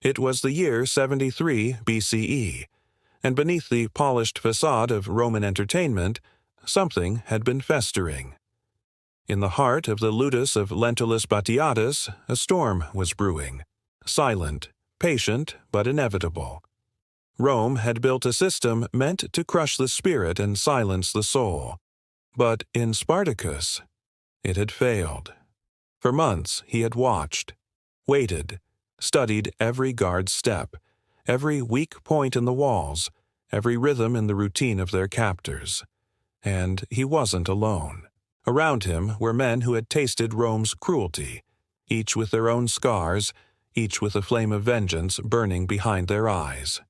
It was the year 73 BCE, and beneath the polished facade of Roman entertainment, something had been festering. In the heart of the ludus of Lentulus Batiatus, a storm was brewing, silent, patient, but inevitable. Rome had built a system meant to crush the spirit and silence the soul. But in Spartacus, it had failed. For months he had watched, waited, studied every guard's step, every weak point in the walls, every rhythm in the routine of their captors. And he wasn't alone. Around him were men who had tasted Rome's cruelty, each with their own scars, each with a flame of vengeance burning behind their eyes.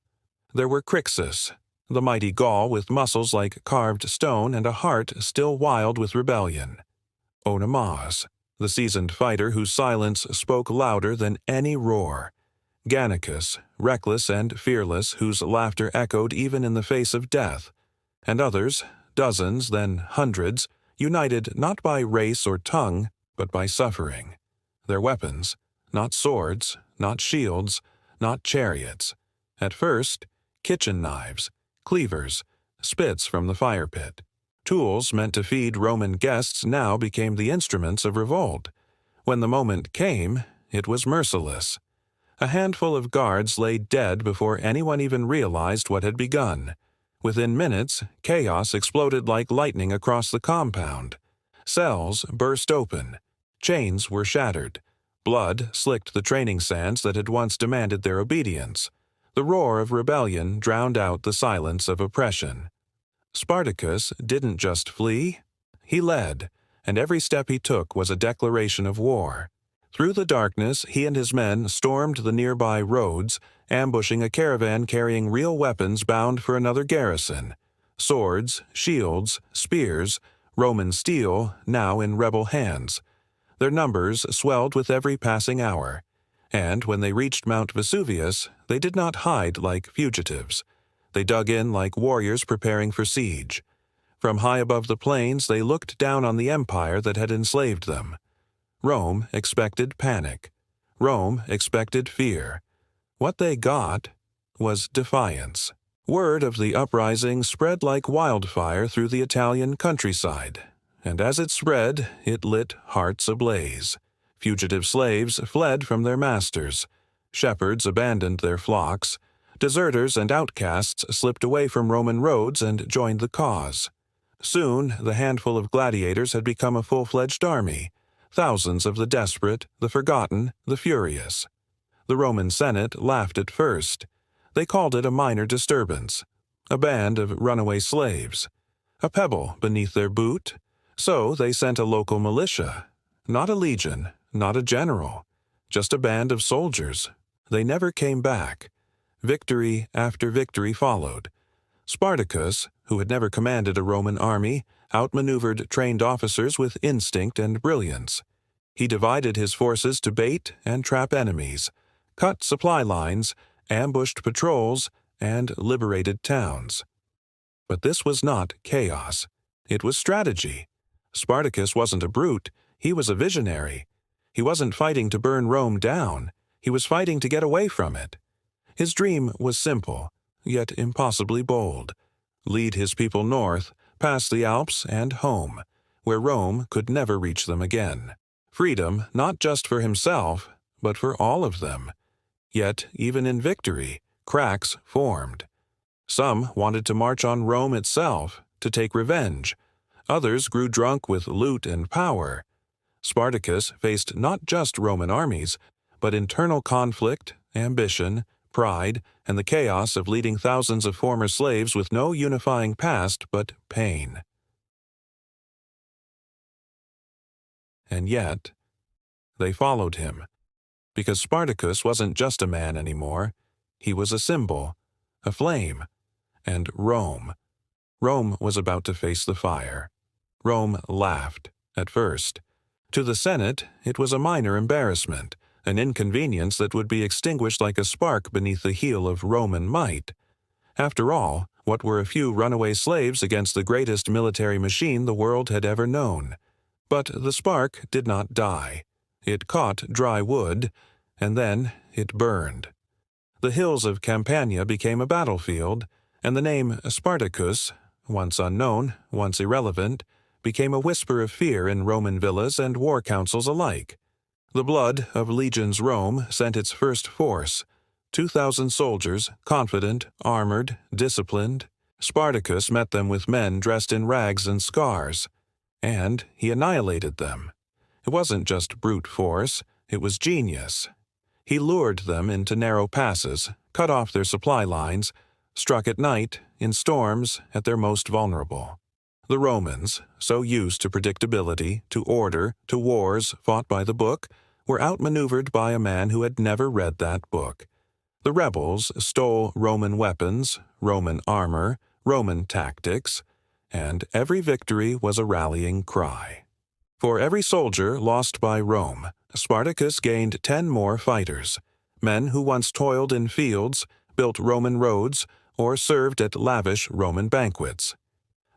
There were Crixus, the mighty Gaul with muscles like carved stone and a heart still wild with rebellion. Onomaus, the seasoned fighter whose silence spoke louder than any roar. Gannicus, reckless and fearless, whose laughter echoed even in the face of death. And others, dozens, then hundreds, united not by race or tongue, but by suffering. Their weapons, not swords, not shields, not chariots. At first, kitchen knives, cleavers, spits from the fire pit. Tools meant to feed Roman guests now became the instruments of revolt. When the moment came, it was merciless. A handful of guards lay dead before anyone even realized what had begun. Within minutes, chaos exploded like lightning across the compound. Cells burst open. Chains were shattered. Blood slicked the training sands that had once demanded their obedience. The roar of rebellion drowned out the silence of oppression. Spartacus didn't just flee, he led, and every step he took was a declaration of war. Through the darkness, he and his men stormed the nearby roads, ambushing a caravan carrying real weapons bound for another garrison. Swords, shields, spears, Roman steel, now in rebel hands. Their numbers swelled with every passing hour. And when they reached Mount Vesuvius, they did not hide like fugitives. They dug in like warriors preparing for siege. From high above the plains, they looked down on the empire that had enslaved them. Rome expected panic. Rome expected fear. What they got was defiance. Word of the uprising spread like wildfire through the Italian countryside, and as it spread, it lit hearts ablaze. Fugitive slaves fled from their masters. Shepherds abandoned their flocks. Deserters and outcasts slipped away from Roman roads and joined the cause. Soon, the handful of gladiators had become a full-fledged army, thousands of the desperate, the forgotten, the furious. The Roman Senate laughed at first. They called it a minor disturbance, a band of runaway slaves, a pebble beneath their boot. So they sent a local militia, not a legion, not a general, just a band of soldiers. They never came back. Victory after victory followed. Spartacus, who had never commanded a Roman army, outmaneuvered trained officers with instinct and brilliance. He divided his forces to bait and trap enemies, cut supply lines, ambushed patrols, and liberated towns. But this was not chaos. It was strategy. Spartacus wasn't a brute. He was a visionary. He wasn't fighting to burn Rome down. He was fighting to get away from it. His dream was simple, yet impossibly bold. Lead his people north, past the Alps and home, where Rome could never reach them again. Freedom not just for himself, but for all of them. Yet, even in victory, cracks formed. Some wanted to march on Rome itself, to take revenge. Others grew drunk with loot and power. Spartacus faced not just Roman armies, but internal conflict, ambition, pride, and the chaos of leading thousands of former slaves with no unifying past but pain. And yet, they followed him, because Spartacus wasn't just a man anymore. He was a symbol, a flame, and Rome. Rome was about to face the fire. Rome laughed, at first. To the Senate, it was a minor embarrassment, an inconvenience that would be extinguished like a spark beneath the heel of Roman might. After all, what were a few runaway slaves against the greatest military machine the world had ever known? But the spark did not die. It caught dry wood, and then it burned. The hills of Campania became a battlefield, and the name Spartacus, once unknown, once irrelevant, became a whisper of fear in Roman villas and war councils alike. The blood of legions Rome sent its first force, 2,000 soldiers, confident, armored, disciplined. Spartacus met them with men dressed in rags and scars, and he annihilated them. It wasn't just brute force, it was genius. He lured them into narrow passes, cut off their supply lines, struck at night, in storms, at their most vulnerable. The Romans, so used to predictability, to order, to wars fought by the book, were outmaneuvered by a man who had never read that book. The rebels stole Roman weapons, Roman armor, Roman tactics, and every victory was a rallying cry. For every soldier lost by Rome, Spartacus gained 10 more fighters, men who once toiled in fields, built Roman roads, or served at lavish Roman banquets.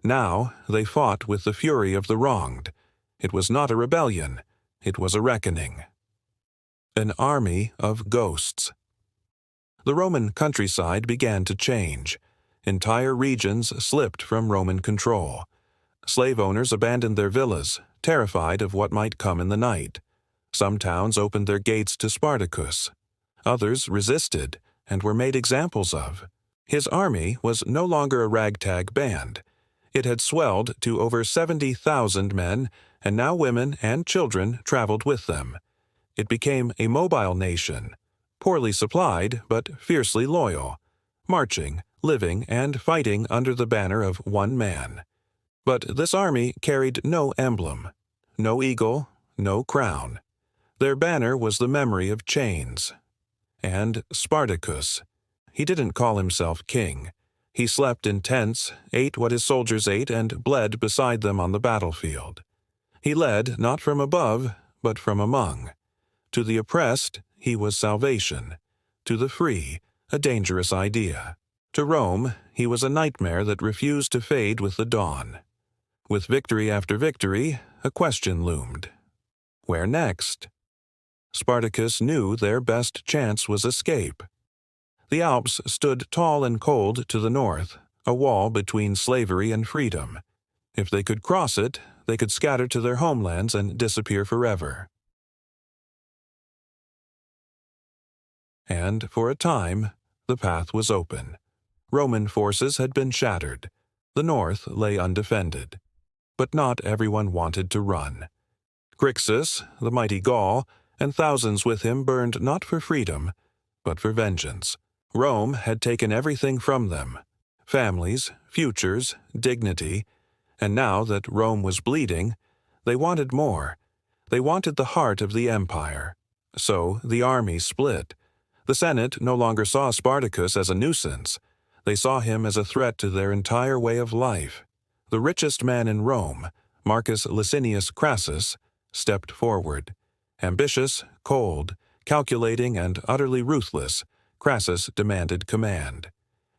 Now they fought with the fury of the wronged. It was not a rebellion, it was a reckoning. An army of ghosts. The Roman countryside began to change. Entire regions slipped from Roman control. Slave owners abandoned their villas, terrified of what might come in the night. Some towns opened their gates to Spartacus. Others resisted and were made examples of. His army was no longer a ragtag band. It had swelled to over 70,000 men, and now women and children traveled with them. It became a mobile nation, poorly supplied but fiercely loyal, marching, living, and fighting under the banner of one man. But this army carried no emblem, no eagle, no crown. Their banner was the memory of chains. And Spartacus. He didn't call himself king. He slept in tents, ate what his soldiers ate, and bled beside them on the battlefield. He led not from above, but from among. To the oppressed, he was salvation. To the free, a dangerous idea. To Rome, he was a nightmare that refused to fade with the dawn. With victory after victory, a question loomed. Where next? Spartacus knew their best chance was escape. The Alps stood tall and cold to the north, a wall between slavery and freedom. If they could cross it, they could scatter to their homelands and disappear forever. And for a time, the path was open. Roman forces had been shattered. The north lay undefended. But not everyone wanted to run. Crixus, the mighty Gaul, and thousands with him burned not for freedom, but for vengeance. Rome had taken everything from them: families, futures, dignity, and now that Rome was bleeding, they wanted more. They wanted the heart of the empire. So the army split. The Senate no longer saw Spartacus as a nuisance. They saw him as a threat to their entire way of life. The richest man in Rome, Marcus Licinius Crassus, stepped forward. Ambitious, cold, calculating, and utterly ruthless, Crassus demanded command.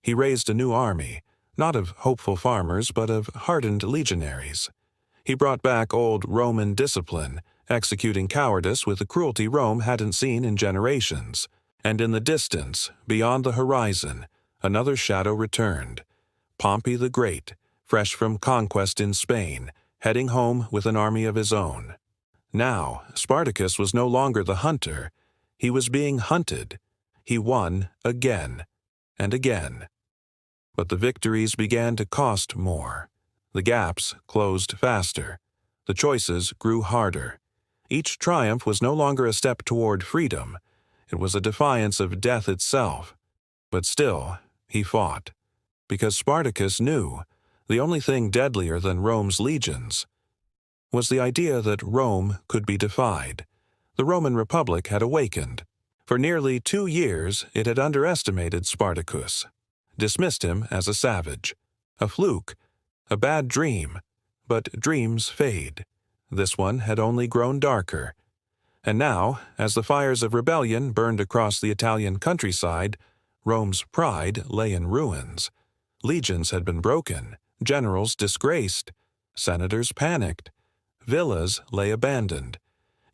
He raised a new army, not of hopeful farmers, but of hardened legionaries. He brought back old Roman discipline, executing cowardice with a cruelty Rome hadn't seen in generations. And in the distance, beyond the horizon, another shadow returned. Pompey the Great, fresh from conquest in Spain, heading home with an army of his own. Now, Spartacus was no longer the hunter. He was being hunted. He won again and again. But the victories began to cost more. The gaps closed faster. The choices grew harder. Each triumph was no longer a step toward freedom. It was a defiance of death itself. But still, he fought. Because Spartacus knew the only thing deadlier than Rome's legions was the idea that Rome could be defied. The Roman Republic had awakened. For nearly 2 years, it had underestimated Spartacus, dismissed him as a savage, a fluke, a bad dream. But dreams fade. This one had only grown darker. And now, as the fires of rebellion burned across the Italian countryside, Rome's pride lay in ruins. Legions had been broken, generals disgraced, senators panicked, villas lay abandoned.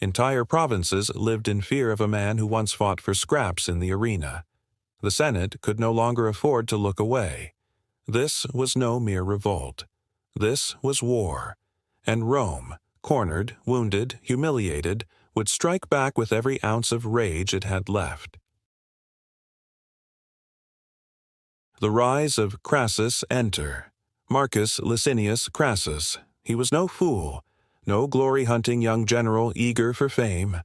Entire provinces lived in fear of a man who once fought for scraps in the arena. The Senate could no longer afford to look away. This was no mere revolt. This was war. And Rome, cornered, wounded, humiliated, would strike back with every ounce of rage it had left. The rise of Crassus enter. Marcus Licinius Crassus. He was no fool, no glory-hunting young general eager for fame.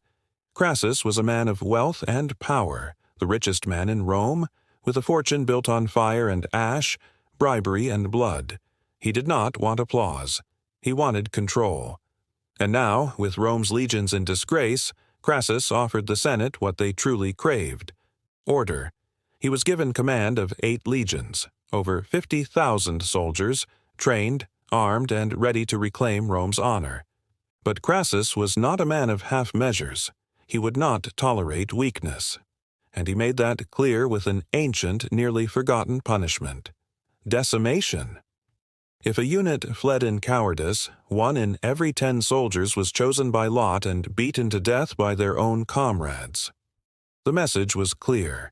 Crassus was a man of wealth and power, the richest man in Rome, with a fortune built on fire and ash, bribery and blood. He did not want applause. He wanted control. And now, with Rome's legions in disgrace, Crassus offered the Senate what they truly craved: order. He was given command of 8 legions, over 50,000 soldiers, trained, armed, and ready to reclaim Rome's honor. But Crassus was not a man of half measures. He would not tolerate weakness. And he made that clear with an ancient, nearly forgotten punishment: decimation. If a unit fled in cowardice, 1 in every 10 soldiers was chosen by lot and beaten to death by their own comrades. The message was clear: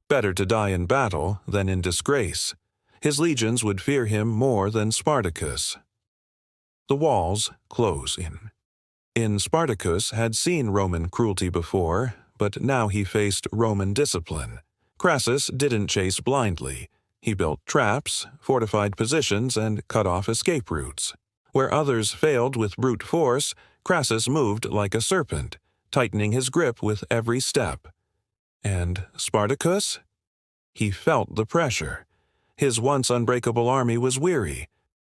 better to die in battle than in disgrace. His legions would fear him more than Spartacus. The walls close in. Spartacus had seen Roman cruelty before, but now he faced Roman discipline. Crassus didn't chase blindly. He built traps, fortified positions, and cut off escape routes. Where others failed with brute force, Crassus moved like a serpent, tightening his grip with every step. And Spartacus? He felt the pressure. His once unbreakable army was weary.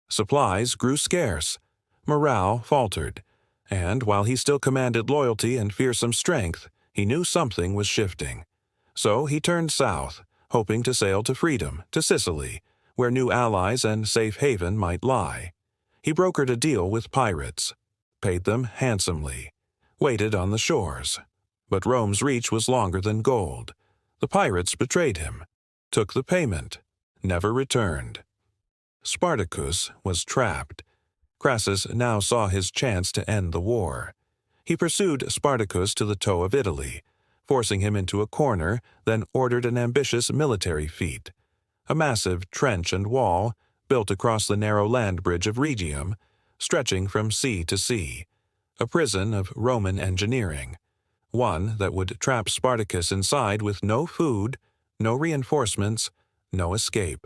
Supplies grew scarce. Morale faltered. And while he still commanded loyalty and fearsome strength, he knew something was shifting. So he turned south, hoping to sail to freedom, to Sicily, where new allies and safe haven might lie. He brokered a deal with pirates, paid them handsomely, waited on the shores. But Rome's reach was longer than gold. The pirates betrayed him, took the payment, never returned. Spartacus was trapped. Crassus now saw his chance to end the war. He pursued Spartacus to the toe of Italy, forcing him into a corner, then ordered an ambitious military feat: a massive trench and wall built across the narrow land bridge of Rhegium, stretching from sea to sea, a prison of Roman engineering, one that would trap Spartacus inside with no food, no reinforcements, no escape.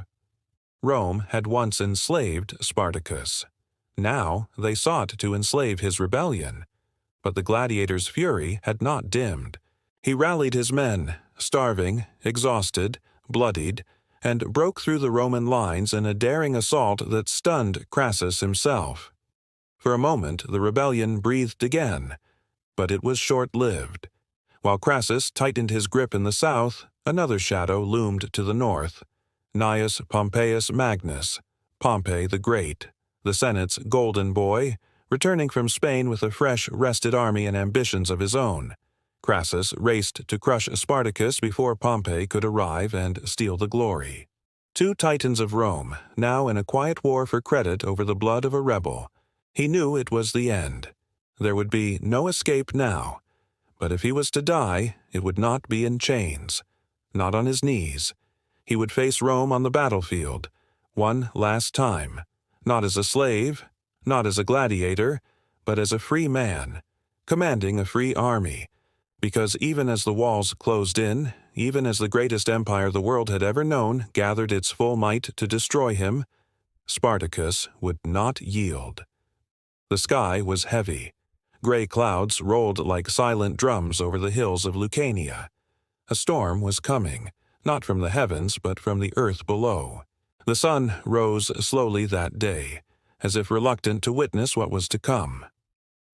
Rome had once enslaved Spartacus. Now they sought to enslave his rebellion. But the gladiator's fury had not dimmed. He rallied his men, starving, exhausted, bloodied, and broke through the Roman lines in a daring assault that stunned Crassus himself. For a moment the rebellion breathed again, but it was short-lived. While Crassus tightened his grip in the south, another shadow loomed to the north: Gnaeus Pompeius Magnus, Pompey the Great, the Senate's golden boy, returning from Spain with a fresh, rested army and ambitions of his own. Crassus raced to crush Spartacus before Pompey could arrive and steal the glory. 2 titans of Rome, now in a quiet war for credit over the blood of a rebel. He knew it was the end. There would be no escape now. But if he was to die, it would not be in chains, not on his knees. He would face Rome on the battlefield, one last time, not as a slave, not as a gladiator, but as a free man, commanding a free army. Because even as the walls closed in, even as the greatest empire the world had ever known gathered its full might to destroy him, Spartacus would not yield. The sky was heavy. Gray clouds rolled like silent drums over the hills of Lucania. A storm was coming, not from the heavens, but from the earth below. The sun rose slowly that day, as if reluctant to witness what was to come.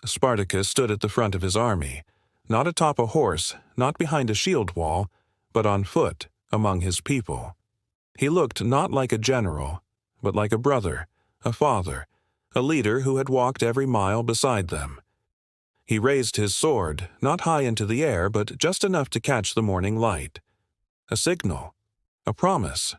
Spartacus stood at the front of his army, not atop a horse, not behind a shield wall, but on foot among his people. He looked not like a general, but like a brother, a father, a leader who had walked every mile beside them. He raised his sword, not high into the air, but just enough to catch the morning light. A signal, a promise.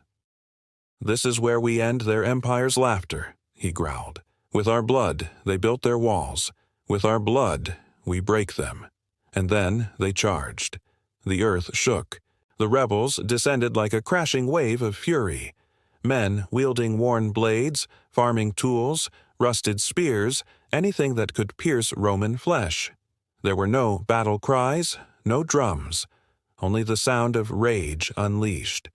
"This is where we end their empire's laughter," he growled. "With our blood they built their walls. With our blood we break them." And then they charged. The earth shook. The rebels descended like a crashing wave of fury. Men wielding worn blades, farming tools, rusted spears, anything that could pierce Roman flesh. There were no battle cries, no drums, only the sound of rage unleashed.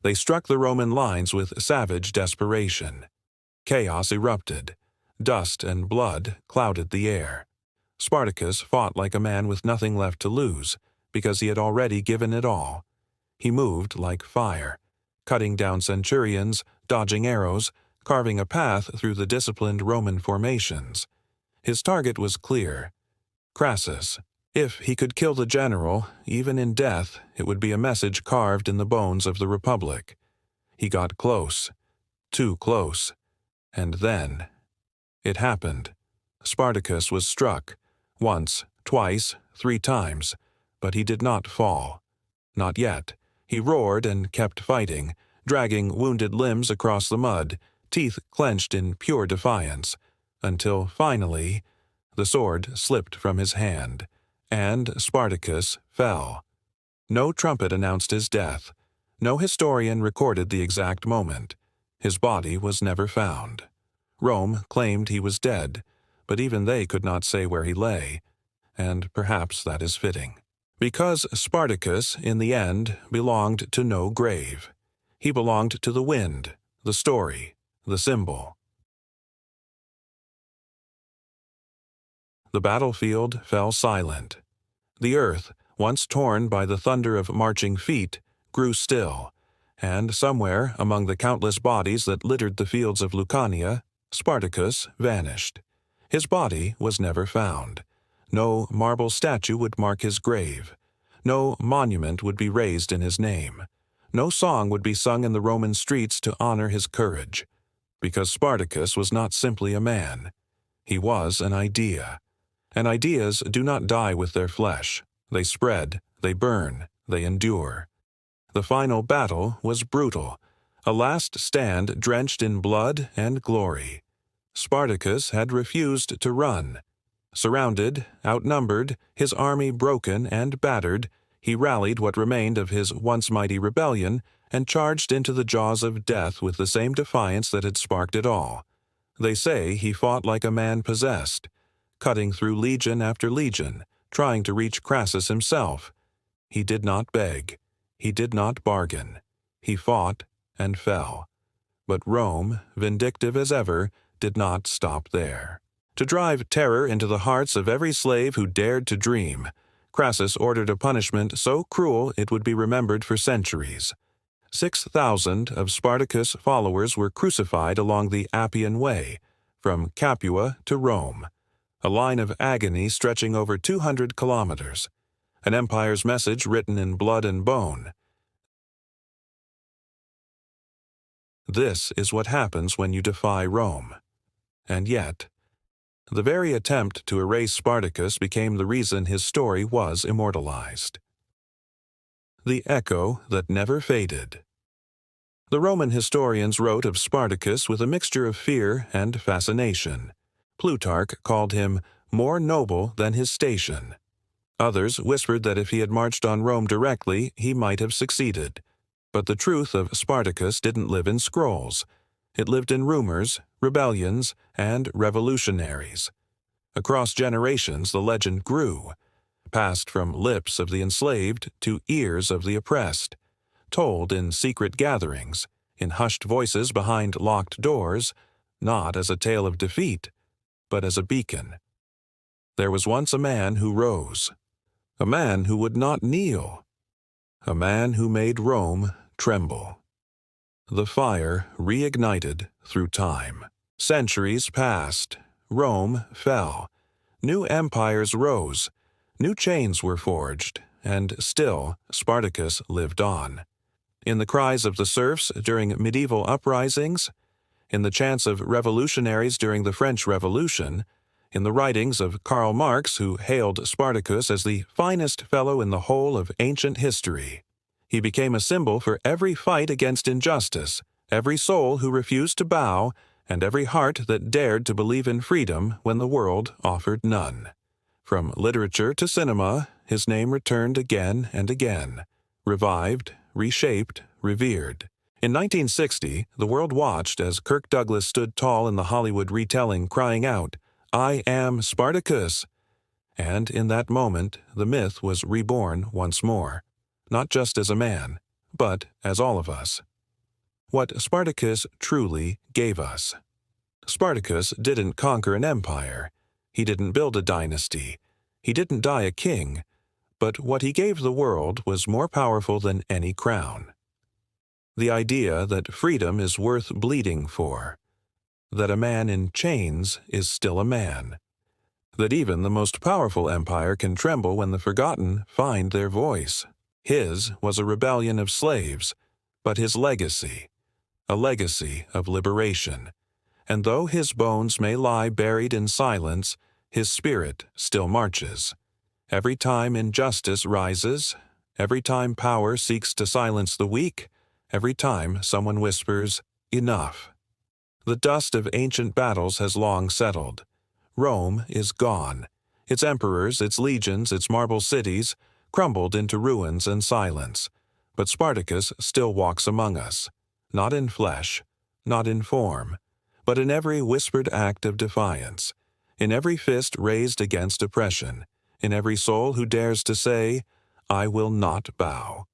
They struck the Roman lines with savage desperation. Chaos erupted. Dust and blood clouded the air. Spartacus fought like a man with nothing left to lose, because he had already given it all. He moved like fire, cutting down centurions, dodging arrows, carving a path through the disciplined Roman formations. His target was clear: Crassus. If he could kill the general, even in death, it would be a message carved in the bones of the Republic. He got close, too close, and then it happened. Spartacus was struck, once, twice, 3 times, but he did not fall. Not yet. He roared and kept fighting, dragging wounded limbs across the mud, teeth clenched in pure defiance, until finally the sword slipped from his hand, and Spartacus fell. No trumpet announced his death. No historian recorded the exact moment. His body was never found. Rome claimed he was dead, but even they could not say where he lay, and perhaps that is fitting. Because Spartacus, in the end, belonged to no grave. He belonged to the wind, the story, the symbol. The battlefield fell silent. The earth, once torn by the thunder of marching feet, grew still, and somewhere among the countless bodies that littered the fields of Lucania, Spartacus vanished. His body was never found. No marble statue would mark his grave. No monument would be raised in his name. No song would be sung in the Roman streets to honor his courage. Because Spartacus was not simply a man. He was an idea. And ideas do not die with their flesh. They spread, they burn, they endure. The final battle was brutal, a last stand drenched in blood and glory. Spartacus had refused to run. Surrounded, outnumbered, his army broken and battered, he rallied what remained of his once mighty rebellion and charged into the jaws of death with the same defiance that had sparked it all. They say he fought like a man possessed, cutting through legion after legion, trying to reach Crassus himself. He did not beg. He did not bargain. He fought and fell. But Rome, vindictive as ever, did not stop there. To drive terror into the hearts of every slave who dared to dream, Crassus ordered a punishment so cruel it would be remembered for centuries. 6,000 of Spartacus' followers were crucified along the Appian Way, from Capua to Rome, a line of agony stretching over 200 kilometers, an empire's message written in blood and bone. This is what happens when you defy Rome. And yet, the very attempt to erase Spartacus became the reason his story was immortalized. The echo that never faded. The Roman historians wrote of Spartacus with a mixture of fear and fascination. Plutarch called him more noble than his station. Others whispered that if he had marched on Rome directly, he might have succeeded. But the truth of Spartacus didn't live in scrolls. It lived in rumors, rebellions, and revolutionaries. Across generations, the legend grew, passed from lips of the enslaved to ears of the oppressed, told in secret gatherings, in hushed voices behind locked doors, not as a tale of defeat, but as a beacon. There was once a man who rose, a man who would not kneel, a man who made Rome tremble. The fire reignited through time. Centuries passed. Rome fell. New empires rose. New chains were forged. And still, Spartacus lived on. In the cries of the serfs during medieval uprisings, in the chants of revolutionaries during the French Revolution, in the writings of Karl Marx, who hailed Spartacus as the finest fellow in the whole of ancient history. He became a symbol for every fight against injustice, every soul who refused to bow, and every heart that dared to believe in freedom when the world offered none. From literature to cinema, his name returned again and again, revived, reshaped, revered. In 1960, the world watched as Kirk Douglas stood tall in the Hollywood retelling, crying out, "I am Spartacus!" And in that moment, the myth was reborn once more, not just as a man, but as all of us. What Spartacus truly gave us. Spartacus didn't conquer an empire. He didn't build a dynasty. He didn't die a king. But what he gave the world was more powerful than any crown. The idea that freedom is worth bleeding for. That a man in chains is still a man. That even the most powerful empire can tremble when the forgotten find their voice. His was a rebellion of slaves, but his legacy, a legacy of liberation. And though his bones may lie buried in silence, his spirit still marches. Every time injustice rises, every time power seeks to silence the weak, every time someone whispers, "Enough." The dust of ancient battles has long settled. Rome is gone. Its emperors, its legions, its marble cities crumbled into ruins and silence. But Spartacus still walks among us, not in flesh, not in form, but in every whispered act of defiance, in every fist raised against oppression, in every soul who dares to say, "I will not bow."